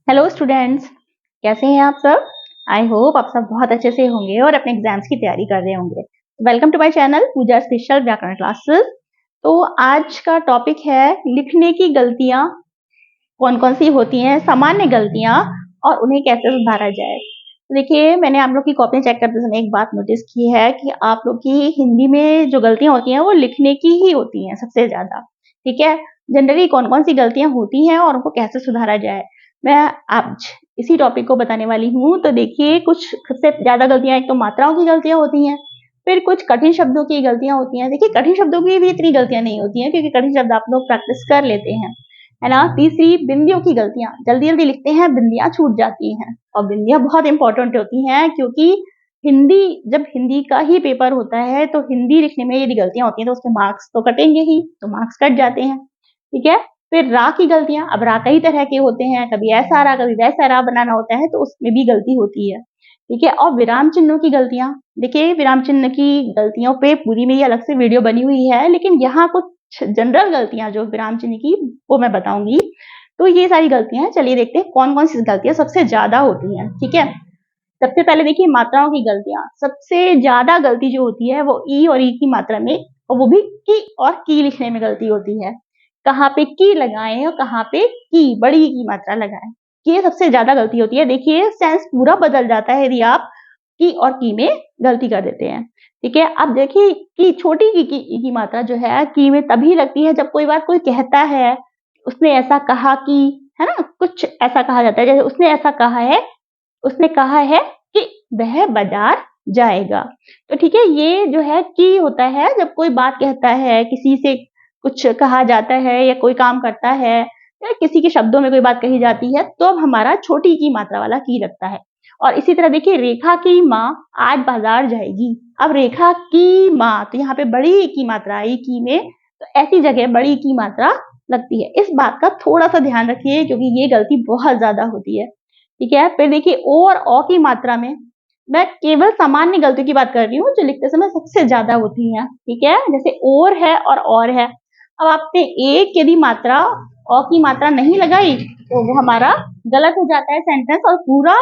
Hello students, कैसे हैं आप सब। आई होप आप सब बहुत अच्छे से होंगे और अपने एग्जाम्स की तैयारी कर रहे होंगे। Welcome to my channel Pooja special व्याकरण क्लासेस। तो आज का टॉपिक है लिखने की गलतियां कौन कौन सी होती हैं, सामान्य गलतियां, और उन्हें कैसे सुधारा जाए। देखिए, मैंने आप लोग की कॉपी चेक करते समय एक बात नोटिस की है कि आप लोग की हिंदी में जो गलतियां होती हैं वो लिखने की ही होती हैं सबसे ज्यादा। ठीक है, जनरली कौन कौन सी गलतियां होती हैं और उनको कैसे सुधारा जाए, मैं आज इसी टॉपिक को बताने वाली हूँ। तो देखिए, कुछ सबसे ज्यादा गलतियां एक तो मात्राओं की गलतियां होती हैं, फिर कुछ कठिन शब्दों की गलतियां होती हैं। देखिए, कठिन शब्दों की भी इतनी गलतियां नहीं होती हैं क्योंकि कठिन शब्द आप लोग प्रैक्टिस कर लेते हैं, है ना। तीसरी, बिंदियों की गलतियां, जल्दी जल्दी लिखते हैं, बिंदियां छूट जाती हैं। और बिंदियां बहुत इंपॉर्टेंट होती हैं क्योंकि जब हिंदी का ही पेपर होता है तो हिंदी लिखने में यदि गलतियां होती हैं तो उसके मार्क्स तो कटेंगे ही, तो मार्क्स कट जाते हैं। ठीक है, फिर रा की गलतियां, अब रा कई तरह के होते हैं, कभी ऐसा रा कभी वैसा रा बनाना होता है तो उसमें भी गलती होती है। ठीक है, और विराम चिन्हों की गलतियां, देखिए विराम चिन्ह की गलतियों पे पूरी मेरी अलग से वीडियो बनी हुई है, लेकिन यहाँ कुछ जनरल गलतियां जो विराम चिन्ह की वो मैं बताऊंगी। तो ये सारी गलतियां, चलिए देखते हैं कौन कौन सी गलतियां सबसे ज्यादा होती हैं। ठीक है, सबसे पहले देखिए मात्राओं की गलतियां। सबसे ज्यादा गलती जो होती है वो ई और ई की मात्रा में, और वो भी की और की लिखने में गलती होती है। कहाँ पे की लगाएं और कहाँ पे की बड़ी की मात्रा लगाएं, ये सबसे ज्यादा गलती होती है। देखिए, सेंस पूरा बदल जाता है यदि आप की और की में गलती कर देते हैं। ठीक है, अब देखिए कि छोटी की मात्रा जो है की में तभी लगती है जब कोई बात कोई कहता है, उसने ऐसा कहा कि, है ना, कुछ ऐसा कहा जाता है, जैसे उसने ऐसा कहा है, उसने कहा है कि वह बाजार जाएगा। तो ठीक है, ये जो है कि होता है जब कोई बात कहता है, किसी से कुछ कहा जाता है या कोई काम करता है या किसी के शब्दों में कोई बात कही जाती है तो अब हमारा छोटी की मात्रा वाला की लगता है। और इसी तरह देखिए, रेखा की माँ आज बाजार जाएगी। अब रेखा की माँ, तो यहाँ पे बड़ी की मात्रा आई की में, तो ऐसी जगह बड़ी की मात्रा लगती है। इस बात का थोड़ा सा ध्यान रखिए क्योंकि ये गलती बहुत ज्यादा होती है। ठीक है, फिर देखिए ओ और औ की मात्रा में, मैं केवल सामान्य गलतियों की बात कर रही हूँ जो लिखते समय सबसे ज्यादा होती हैं। ठीक है, जैसे और है और है। अब आपने एक यदि मात्रा औ की मात्रा नहीं लगाई तो वो हमारा गलत हो जाता है सेंटेंस, और पूरा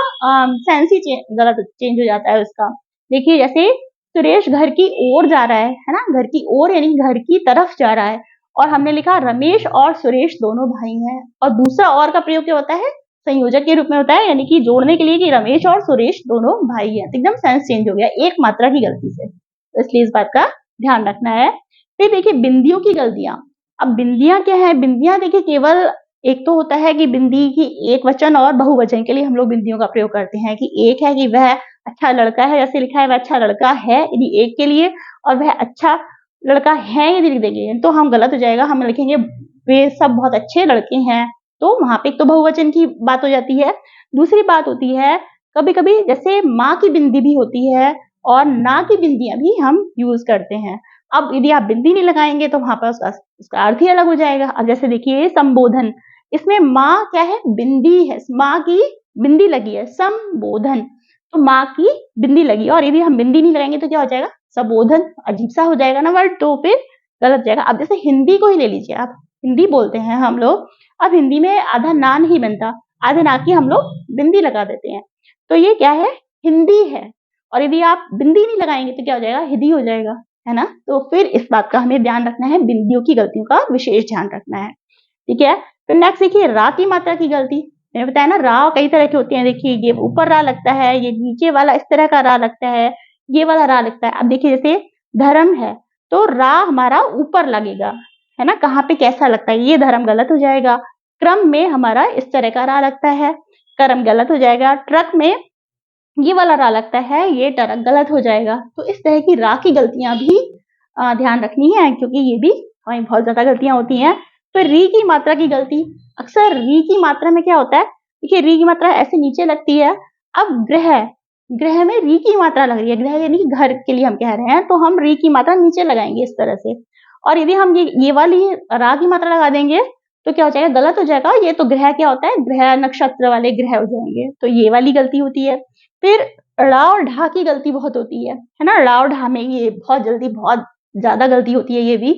सेंस ही गलत चेंज हो जाता है उसका। देखिए, जैसे सुरेश घर की ओर जा रहा है ना, घर की ओर यानी घर की तरफ जा रहा है, और हमने लिखा रमेश और सुरेश दोनों भाई हैं। और दूसरा और का प्रयोग क्या होता है, संयोजक के रूप में होता है, यानी कि जोड़ने के लिए कि रमेश और सुरेश दोनों भाई हैं। तो एकदम सेंस चेंज हो गया एक मात्रा की गलती से, तो इसलिए इस बात का ध्यान रखना है। फिर देखिए बिंदियों की गलतियां। अब बिंदियां क्या है, बिंदियां देखिए केवल एक तो होता है कि बिंदी की एक वचन और बहुवचन के लिए हम लोग बिंदियों का प्रयोग करते हैं, कि एक है कि वह अच्छा लड़का है, जैसे लिखा है वह अच्छा लड़का है, यदि एक के लिए, और वह अच्छा लड़का है यदि लिख देंगे तो हम गलत हो जाएगा, हम लिखेंगे वे सब बहुत अच्छे लड़के हैं, तो वहां पे एक तो बहुवचन की बात हो जाती है। दूसरी बात होती है, कभी कभी जैसे माँ की बिंदी भी होती है और ना की बिंदियां भी हम यूज करते हैं। अब यदि आप बिंदी नहीं लगाएंगे तो वहां पर उसका अर्थ ही अलग हो जाएगा। अब जैसे देखिए संबोधन, इसमें माँ क्या है, बिंदी है, माँ की बिंदी लगी है, संबोधन, तो माँ की बिंदी लगी, और यदि हम बिंदी नहीं लगाएंगे तो क्या हो जाएगा, संबोधन, अजीब सा हो जाएगा ना वर्ड, तो फिर गलत हो जाएगा। अब जैसे हिंदी को ही ले लीजिए आप, हिंदी बोलते हैं हम लोग, अब हिंदी में आधा ना नहीं बनता, आधे ना की हम लोग बिंदी लगा देते हैं, तो ये क्या है, हिंदी है। और यदि आप बिंदी नहीं लगाएंगे तो क्या हो जाएगा, हिंदी हो जाएगा, है ना। तो फिर इस बात का हमें ध्यान रखना है, बिंदियों की गलतियों का विशेष ध्यान रखना है। ठीक है, फिर नेक्स्ट देखिए रा की मात्रा की गलती। मैंने बताया ना, रा कई तरह के होते हैं। देखिए ये ऊपर रा लगता है, ये नीचे वाला इस तरह का रा लगता है, ये वाला रा लगता है। अब देखिए जैसे धर्म है तो रा हमारा ऊपर लगेगा, है ना, कहाँ पे कैसा लगता है, ये धर्म गलत हो जाएगा। क्रम में हमारा इस तरह का रा लगता है, कर्म गलत हो जाएगा। ट्रक में ये वाला रा लगता है, ये टरक गलत हो जाएगा। तो इस तरह की रा की गलतियां भी ध्यान रखनी है क्योंकि ये भी हमें बहुत ज्यादा गलतियां होती हैं। तो री की मात्रा की गलती, अक्सर री की मात्रा में क्या होता है, देखिए री की मात्रा ऐसे नीचे लगती है। अब ग्रह, ग्रह में री की मात्रा लग रही है, ग्रह यानी घर के लिए हम कह रहे हैं, तो हम री की मात्रा नीचे लगाएंगे इस तरह से। और यदि हम ये वाली रा की मात्रा लगा देंगे तो क्या हो जाएगा, गलत हो जाएगा। ये तो ग्रह क्या होता है, ग्रह नक्षत्र वाले ग्रह हो जाएंगे, तो ये वाली गलती होती है। फिर ड़ा और ढा की गलती बहुत होती है ना, ड़ा और ढा में ये बहुत जल्दी बहुत ज्यादा गलती होती है ये भी,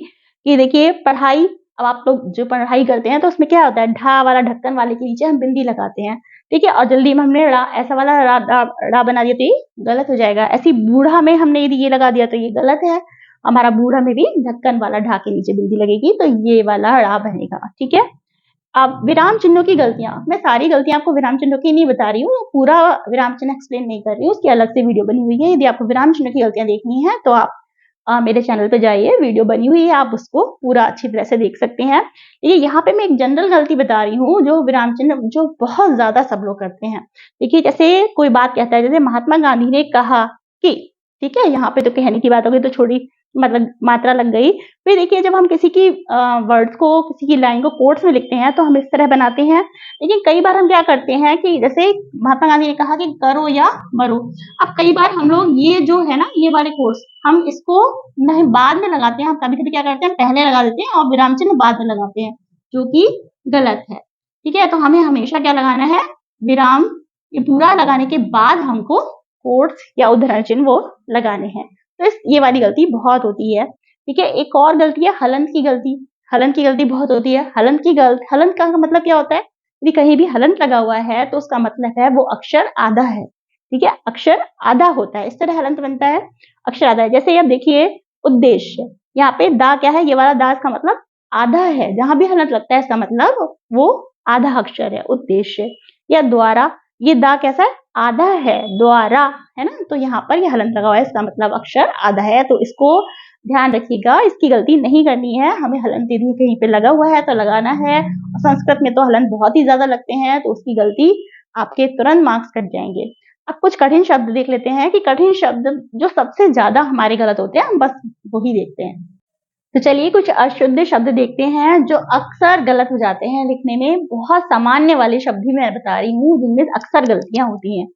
कि देखिए पढ़ाई, अब आप लोग जो पढ़ाई करते हैं तो उसमें क्या होता है, ढा वाला ढक्कन वाले के नीचे हम बिंदी लगाते हैं, ठीक है, और जल्दी में हमने रा ऐसा वाला रा बना दिया तो ये गलत हो जाएगा। ऐसी बूढ़ा में हमने यदि ये लगा दिया तो ये गलत है। हमारा बूढ़ा में भी ढक्कन वाला ढा के नीचे बिंदी लगेगी तो ये वाला रा बनेगा। ठीक है, अब विराम चिन्हों की गलतियां, मैं सारी गलतियां आपको विराम चिन्हों की नहीं बता रही हूँ, पूरा विराम चिन्ह एक्सप्लेन नहीं कर रही हूँ, उसकी अलग से वीडियो बनी हुई है। यदि आपको विराम चिन्हों की गलतियां देखनी है तो आप मेरे चैनल पे जाइए, वीडियो बनी हुई है, आप उसको पूरा अच्छी तरह से देख सकते हैं। ये यहाँ पे मैं एक जनरल गलती बता रही हूँ जो विराम चिन्ह जो बहुत ज्यादा सब लोग करते हैं। देखिए, जैसे कोई बात कहता है, जैसे महात्मा गांधी ने कहा कि, ठीक है, यहाँ पे तो कहने की बात हो गई तो छोड़ी मतलब मात्रा लग गई। फिर देखिए, जब हम किसी की वर्ड्स को, किसी की लाइन को कोट्स में लिखते हैं तो हम इस तरह बनाते हैं। लेकिन कई बार हम क्या करते हैं कि जैसे महात्मा गांधी ने कहा कि करो या मरो, अब कई बार हम लोग ये जो है ना, ये वाले कोट्स हम इसको नहीं बाद में लगाते हैं, हम कभी कभी क्या करते हैं पहले लगा देते हैं और विराम चिन्ह बाद में लगाते हैं, जो कि गलत है। ठीक है, तो हमें हमेशा क्या लगाना है, विराम ये पूरा लगाने के बाद हमको कोट्स या उद्धरण चिन्ह वो लगाने हैं। तो ये वाली गलती बहुत होती है। ठीक है, एक और गलती है हलंत की गलती। हलंत की गलती बहुत होती है। हलंत का मतलब क्या होता है, यदि कहीं भी हलंत लगा हुआ है तो उसका मतलब है वो अक्षर आधा है। ठीक है, अक्षर आधा होता है, इस तरह हलंत बनता है, अक्षर आधा है। जैसे अब देखिए उद्देश्य, यहाँ पे दा क्या है, ये वाला दा इसका मतलब आधा है, जहां भी हलंत लगता है इसका मतलब वो आधा अक्षर है, उद्देश्य। या द्वारा, ये दा कैसा है, आधा है, द्वारा, है ना, तो यहाँ पर ये हलंत लगा हुआ है, इसका मतलब अक्षर आधा है, तो इसको ध्यान रखिएगा, इसकी गलती नहीं करनी है। हमें हलंत यदि कहीं पे लगा हुआ है तो लगाना है। संस्कृत में तो हलंत बहुत ही ज्यादा लगते हैं, तो उसकी गलती आपके तुरंत मार्क्स कट जाएंगे। अब कुछ कठिन शब्द देख लेते हैं कि कठिन शब्द जो सबसे ज्यादा हमारे गलत होते हैं, हम बस वही देखते हैं। तो चलिए कुछ अशुद्ध शब्द देखते हैं जो अक्सर गलत हो जाते हैं लिखने में। बहुत सामान्य वाले शब्द ही मैं बता रही हूँ जिनमें अक्सर गलतियां होती हैं।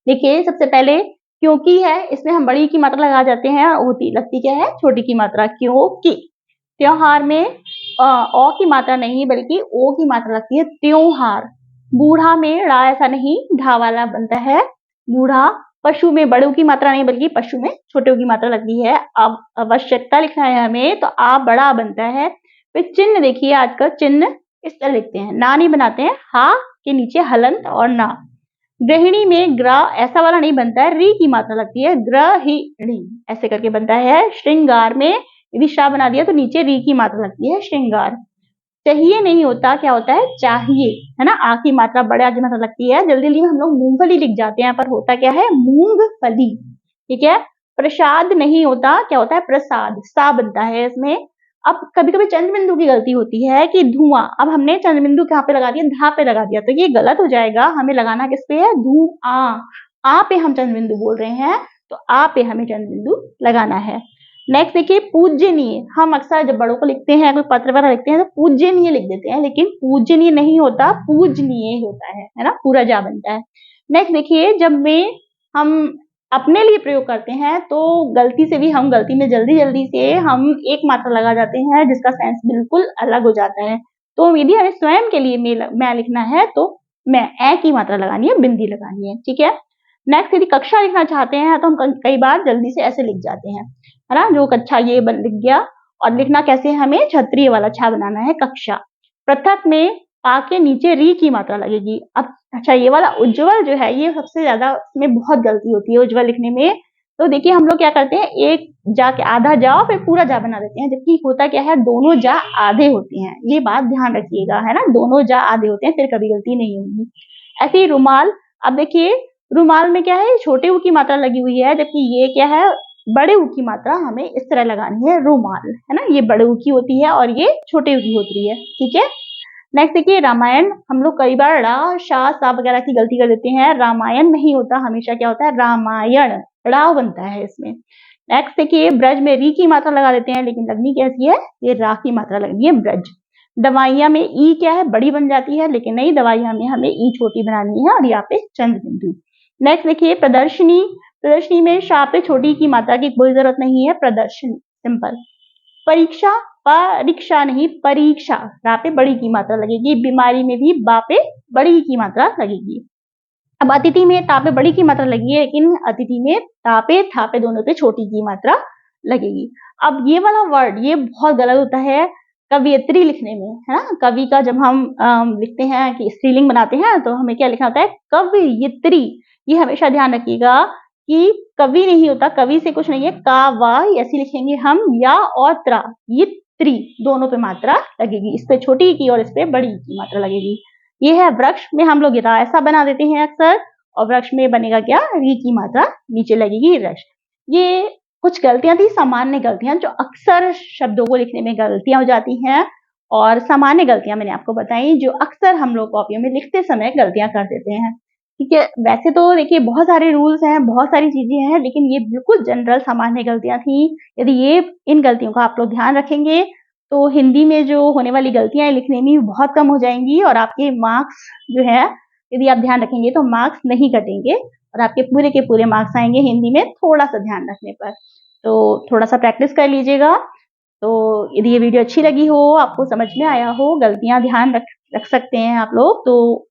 देखिए, सबसे पहले क्योंकि है, इसमें हम बड़ी की मात्रा लगा जाते हैं और होती लगती क्या है, छोटी की मात्रा, क्योंकि। त्योहार में ओ की मात्रा नहीं बल्कि ओ की मात्रा लगती है, त्योहार। बूढ़ा में रा ऐसा नहीं, ढा वाला बनता है, बूढ़ा। पशु में बड़ों की मात्रा नहीं बल्कि पशु में छोटों की मात्रा लगती है। अब आवश्यकता लिखना है हमें तो आ बड़ा बनता है। फिर चिन्ह देखिए, आजकल चिन्ह इस तरह लिखते हैं, ना नहीं बनाते हैं, हा के नीचे हलंत और ना। गृहिणी में ग्रा ऐसा वाला नहीं बनता है, री की मात्रा लगती है, ग्रहिणी ऐसे करके बनता है। श्रृंगार में यदि शाह बना दिया तो नीचे री की मात्रा लगती है, श्रृंगार। चाहिए नहीं होता, क्या होता है, चाहिए, है ना, आ की मात्रा बड़े आ की मात्रा लगती है। जल्दी जल्दी में हम लोग मूंगफली लिख जाते हैं, पर होता क्या है, मूंगफली। ठीक है, प्रसाद नहीं होता, क्या होता है, प्रसाद, सा बनता है इसमें। अब कभी कभी चंद्र बिंदु की गलती होती है कि धुआं, अब हमने चंद्र बिंदु कहाँ पे लगा दिया, धा पे लगा दिया, तो ये गलत हो जाएगा। हमें लगाना किस पे है, धुआं। आ पे हम चंद्र बिंदु बोल रहे हैं तो आ पे हमें चंद्र बिंदु लगाना है। नेक्स्ट देखिए, पूज्यनीय। हम अक्सर जब बड़ों को लिखते हैं, कोई पत्र वगैरह लिखते हैं तो पूज्यनीय लिख देते हैं, लेकिन पूज्यनीय नहीं होता, पूजनीय होता है ना, पूरा जा बनता है। नेक्स्ट देखिए, जब में हम अपने लिए प्रयोग करते हैं तो गलती से भी हम गलती में जल्दी जल्दी से हम एक मात्रा लगा जाते हैं जिसका सेंस बिल्कुल अलग हो जाता है। तो यदि हमें स्वयं के लिए मैं लिखना है तो मैं ए की मात्रा लगानी है, बिंदी लगानी है। ठीक है, नेक्स्ट यदि कक्षा लिखना चाहते हैं तो हम कई बार जल्दी से ऐसे लिख जाते हैं, है ना, जो कक्षा ये लिख गया। और लिखना कैसे, हमें क्षत्रिय वाला छा बनाना है, कक्षा। पृथक में पा के नीचे री की मात्रा लगेगी। अब अच्छा, ये वाला उज्जवल जो है ये सबसे ज्यादा इसमें बहुत गलती होती है उज्जवल लिखने में। तो देखिए, हम लोग क्या करते हैं, एक जा के आधा जा फिर पूरा जा बना देते हैं, जबकि होता क्या है, दोनों जा आधे होते हैं। ये बात ध्यान रखिएगा, है ना, दोनों जा आधे होते हैं, फिर कभी गलती नहीं होगी। ऐसे ही रुमाल। अब देखिए, रुमाल में क्या है, छोटे ऊ की मात्रा लगी हुई है, जबकि ये क्या है, बड़े ऊ की मात्रा हमें इस तरह लगानी है, रुमाल, है ना, ये बड़े ऊ की होती है और ये छोटे ऊ की होती है। ठीक है, नेक्स्ट देखिए, रामायण। हम लोग कई बार रा शा सा वगैरह की गलती कर देते हैं, रामायण नहीं होता, हमेशा क्या होता है, रामायण, राव बनता है इसमें। नेक्स्ट देखिए, ब्रज में री की मात्रा लगा देते हैं, लेकिन लगनी कैसी है, ये रा की मात्रा लगनी है, ब्रज। दवाइयां में ई क्या है, बड़ी बन जाती है, लेकिन नहीं, दवाइयां में हमें ई छोटी बनानी है और यहाँ पे चंद्र बिंदु। नेक्स्ट देखिए, प्रदर्शनी। प्रदर्शनी में शा पे छोटी की मात्रा की कोई जरूरत नहीं है, प्रदर्शनी सिंपल। परीक्षा, परीक्षा नहीं, परीक्षा, रा पे बड़ी की मात्रा लगेगी। बीमारी में भी बा पे बड़ी की मात्रा लगेगी। अब अतिथि में ता पे बड़ी की मात्रा लगी है, लेकिन अतिथि में ता पे था पे दोनों पे छोटी की मात्रा लगेगी। अब ये वाला वर्ड ये बहुत गलत होता है, कवियत्री लिखने में, है ना। कवि का जब हम लिखते हैं कि स्त्रीलिंग बनाते हैं तो हमें क्या लिखना होता है, कवियत्री। ये हमेशा ध्यान रखिएगा कि कवि नहीं होता, कवि से कुछ नहीं है, का वा ऐसी लिखेंगे हम, या और त्रा, ये त्री दोनों पे मात्रा लगेगी, इस पे छोटी की और इस पे बड़ी की मात्रा लगेगी। ये है वृक्ष में हम लोग रा ऐसा बना देते हैं अक्सर, और वृक्ष में बनेगा क्या, री की मात्रा नीचे लगेगी, वृक्ष। ये कुछ गलतियां थी, सामान्य गलतियां जो अक्सर शब्दों को लिखने में गलतियां हो जाती हैं, और सामान्य गलतियां मैंने आपको बताई जो अक्सर हम लोग कॉपियों में लिखते समय गलतियां कर देते हैं। ठीक है, वैसे तो देखिए बहुत सारे रूल्स हैं, बहुत सारी चीजें हैं, लेकिन ये बिल्कुल जनरल सामान्य गलतियां थी। यदि ये इन गलतियों का आप लोग ध्यान रखेंगे तो हिंदी में जो होने वाली गलतियां लिखने में बहुत कम हो जाएंगी, और आपके मार्क्स जो है यदि आप ध्यान रखेंगे तो मार्क्स नहीं कटेंगे, और आपके पूरे के पूरे मार्क्स आएंगे हिंदी में थोड़ा सा ध्यान रखने पर। तो थोड़ा सा प्रैक्टिस कर लीजिएगा। तो यदि ये वीडियो अच्छी लगी हो, आपको समझ में आया हो, गलतियां ध्यान रख सकते हैं आप लोग, तो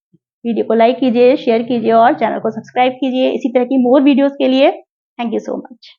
वीडियो को लाइक कीजिए, शेयर कीजिए और चैनल को सब्सक्राइब कीजिए इसी तरह की मोर वीडियोस के लिए। Thank you so much.